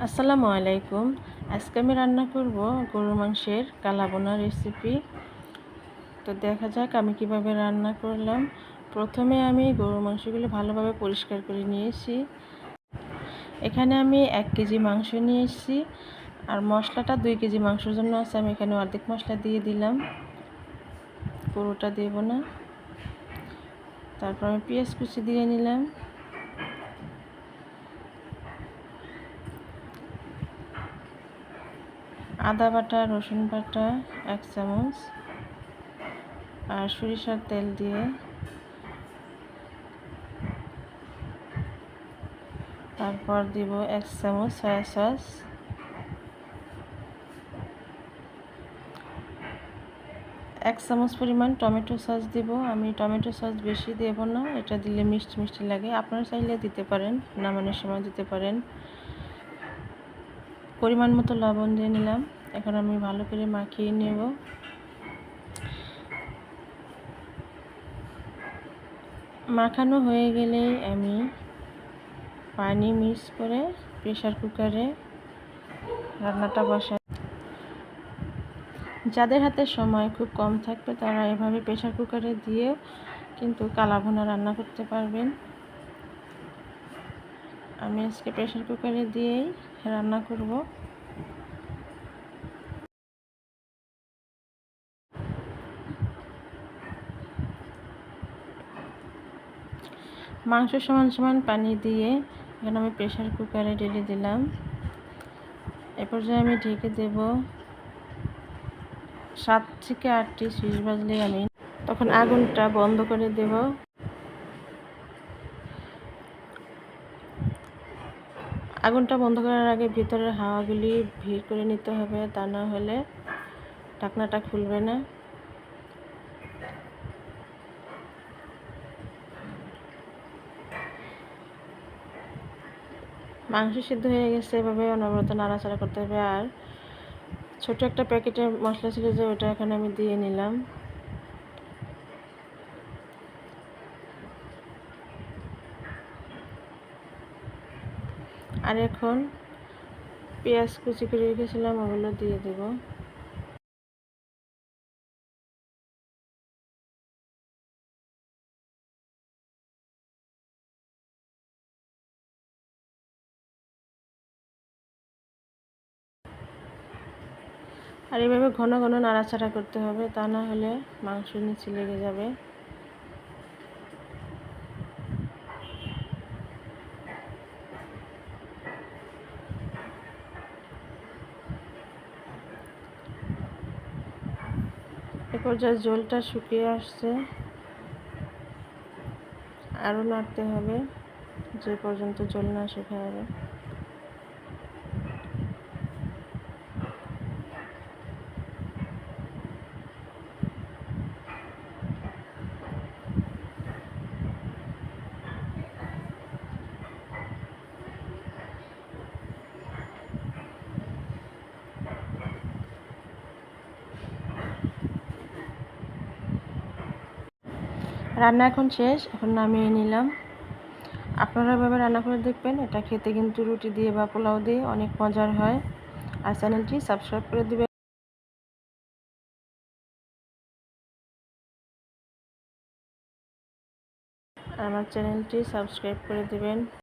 আসসালামু আলাইকুম। আজকে আমি রান্না করব গরুর মাংসের কালাবোনা রেসিপি। তো দেখা যাক আমি কিভাবে রান্না করলাম। প্রথমে আমি গরুর মাংসগুলো ভালোভাবে পরিষ্কার করে নিয়েছি। এখানে আমি 1 কেজি মাংস নিয়েছি, আর মশলাটা 2 কেজি মাংসের জন্য আছে। আমি এখানে অর্ধেক মশলা দিয়ে দিলাম, পুরোটা দেব না। তারপর আমি পেঁয়াজ কুচি দিয়ে নিলাম, আদা বাটা, রসুন বাটা 1 চামচ, আর সরিষার তেল দিয়ে তারপর দিব 1 চামচ সয়া সস, 1 চামচ পরিমাণ টমেটো সস দিব। আমি টমেটো সস বেশি দেব না, এটা দিলে মিষ্টি মিষ্টি লাগে। আপনারা চাইলে দিতে পারেন, নামানোর সময় দিতে পারেন। পরিমাণ মতো লবণ দিয়ে নিলাম। এখন আমি ভালো করে মাখিয়ে নেব। মাখানো হয়ে গেলেই আমি পানি মিক্স করে প্রেসার কুকারে রান্নাটা বসাই। যাদের হাতে সময় খুব কম থাকবে তারা এভাবে প্রেসার কুকারে দিয়েও কিন্তু কালাভুনা রান্না করতে পারবেন। আমি আজকে প্রেসার কুকারে দিয়েই রান্না করব। মাংস সমান সমান পানি দিয়ে এখন আমি প্রেসার কুকারে ঢেলে দিলাম। এ পর্যায়ে আমি ঢেকে দেব। 7 থেকে 8টি সুইচ বাজলে আমি তখন আগুনটা বন্ধ করে দেব। আগুনটা বন্ধ করার আগে ভিতরের হাওয়াগুলি বের করে নিতে হবে, তা না হলে ঢাকনাটা খুলবে না। মাংস সিদ্ধ হয়ে গেছে, এভাবে অনবরত নাড়াচাড়া করতে হবে। আর ছোট একটা প্যাকেটের মশলা ছিল যে ওটা এখানে আমি দিয়ে নিলাম। আর এখন পেঁয়াজ কুচি করে রেখেছিলাম, ওগুলো দিয়ে দেব। আর এইভাবে ঘন ঘন নাড়াচাড়া করতে হবে, তা না হলে মাংস নিচে লেগে যাবে। এ পর্যায়ে ঝোলটা শুকিয়ে আসছে, আরও নাড়তে হবে যে পর্যন্ত ঝোল না শুকিয়ে যাবে। রান্না এখন শেষ, এখন নামিয়ে নিলাম। আপনারা এভাবে রান্না করে দেখবেন, এটা খেতে কিন্তু রুটি দিয়ে বা পোলাও দিয়ে অনেক মজার হয়। আর চ্যানেলটি সাবস্ক্রাইব করে দিবেন। আমার চ্যানেলটি সাবস্ক্রাইব করে দিবেন।